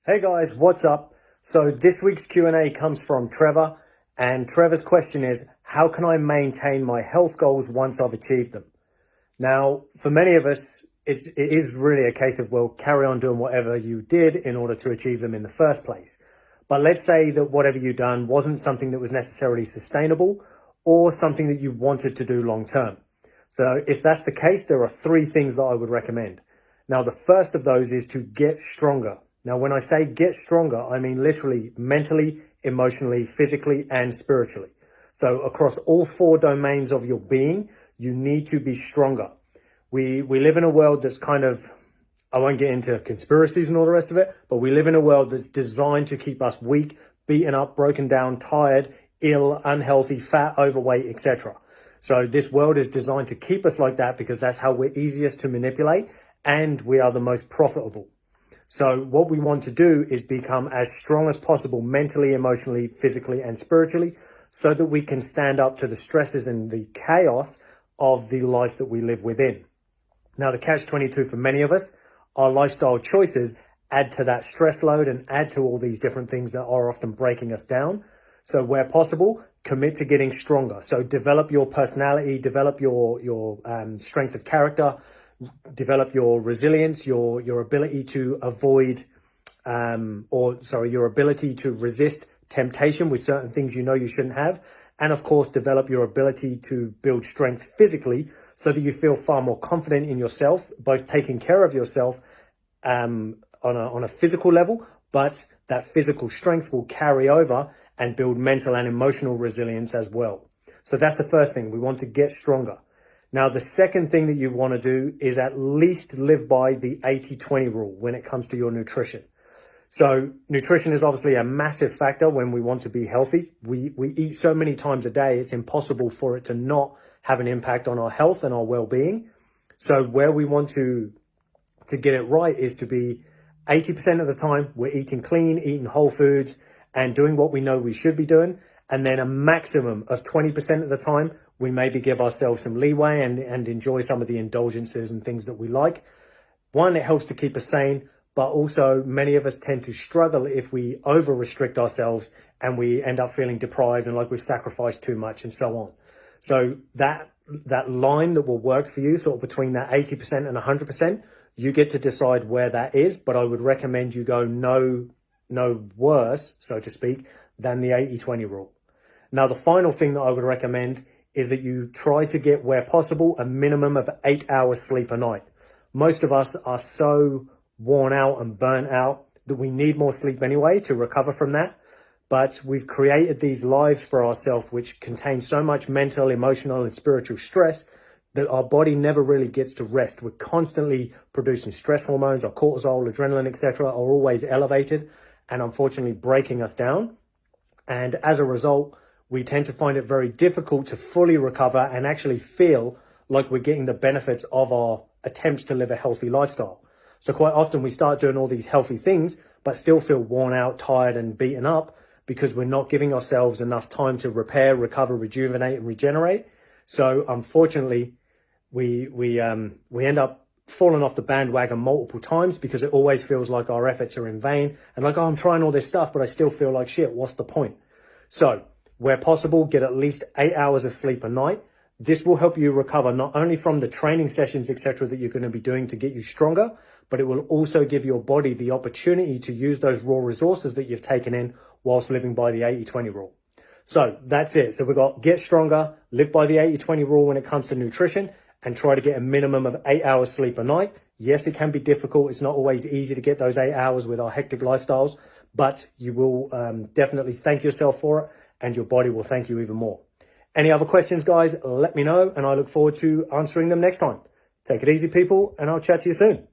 Hey guys, what's up? So this week's Q&A comes from Trevor, and Trevor's question is, how can I maintain my health goals once I've achieved them? Now, for many of us, it is really a case of, well, carry on doing whatever you did in order to achieve them in the first place. But let's say that whatever you've done wasn't something that was necessarily sustainable or something that you wanted to do long term. So if that's the case, there are three things that I would recommend. Now, the first of those is to get stronger. Now, when I say get stronger, I mean literally mentally, emotionally, physically, and spiritually. So across all four domains of your being, you need to be stronger. We live in a world that's kind of, I won't get into conspiracies and all the rest of it, but we live in a world that's designed to keep us weak, beaten up, broken down, tired, ill, unhealthy, fat, overweight, etc. So this world is designed to keep us like that because that's how we're easiest to manipulate and we are the most profitable. So what we want to do is become as strong as possible mentally, emotionally, physically, and spiritually so that we can stand up to the stresses and the chaos of the life that we live within. Now, the catch-22 for many of us, our lifestyle choices add to that stress load and add to all these different things that are often breaking us down. So where possible, commit to getting stronger. So develop your personality, develop your strength of character, develop your resilience, your ability to avoid, your ability to resist temptation with certain things you know you shouldn't have. And of course, develop your ability to build strength physically so that you feel far more confident in yourself, both taking care of yourself on a physical level, but that physical strength will carry over and build mental and emotional resilience as well. So that's the first thing. We want to get stronger. Now, the second thing that you want to do is at least live by the 80-20 rule when it comes to your nutrition. So nutrition is obviously a massive factor when we want to be healthy. We eat so many times a day, it's impossible for it to not have an impact on our health and our well-being. So where we want to get it right is to be 80% of the time we're eating clean, eating whole foods, and doing what we know we should be doing. And then a maximum of 20% of the time, we maybe give ourselves some leeway and enjoy some of the indulgences and things that we like. One, it helps to keep us sane, but also many of us tend to struggle if we over restrict ourselves and we end up feeling deprived and like we've sacrificed too much and so on. So that line that will work for you, sort of between that 80% and 100%, you get to decide where that is, but I would recommend you go no worse, so to speak, than the 80-20 rule. Now, the final thing that I would recommend is that you try to get, where possible, a minimum of 8 hours sleep a night. Most of us are so worn out and burnt out that we need more sleep anyway to recover from that. But we've created these lives for ourselves which contain so much mental, emotional, and spiritual stress that our body never really gets to rest. We're constantly producing stress hormones, our cortisol, adrenaline, etc. are always elevated and unfortunately breaking us down. And as a result, we tend to find it very difficult to fully recover and actually feel like we're getting the benefits of our attempts to live a healthy lifestyle. So quite often we start doing all these healthy things, but still feel worn out, tired, and beaten up because we're not giving ourselves enough time to repair, recover, rejuvenate, and regenerate. So unfortunately, we end up falling off the bandwagon multiple times because it always feels like our efforts are in vain and like, oh, I'm trying all this stuff, but I still feel like shit. What's the point? So where possible, get at least 8 hours of sleep a night. This will help you recover not only from the training sessions, etc., that you're going to be doing to get you stronger, but it will also give your body the opportunity to use those raw resources that you've taken in whilst living by the 80-20 rule. So that's it. So we've got get stronger, live by the 80-20 rule when it comes to nutrition, and try to get a minimum of 8 hours sleep a night. Yes, it can be difficult. It's not always easy to get those 8 hours with our hectic lifestyles, but you will definitely thank yourself for it, and your body will thank you even more. Any other questions, guys, let me know, and I look forward to answering them next time. Take it easy, people, and I'll chat to you soon.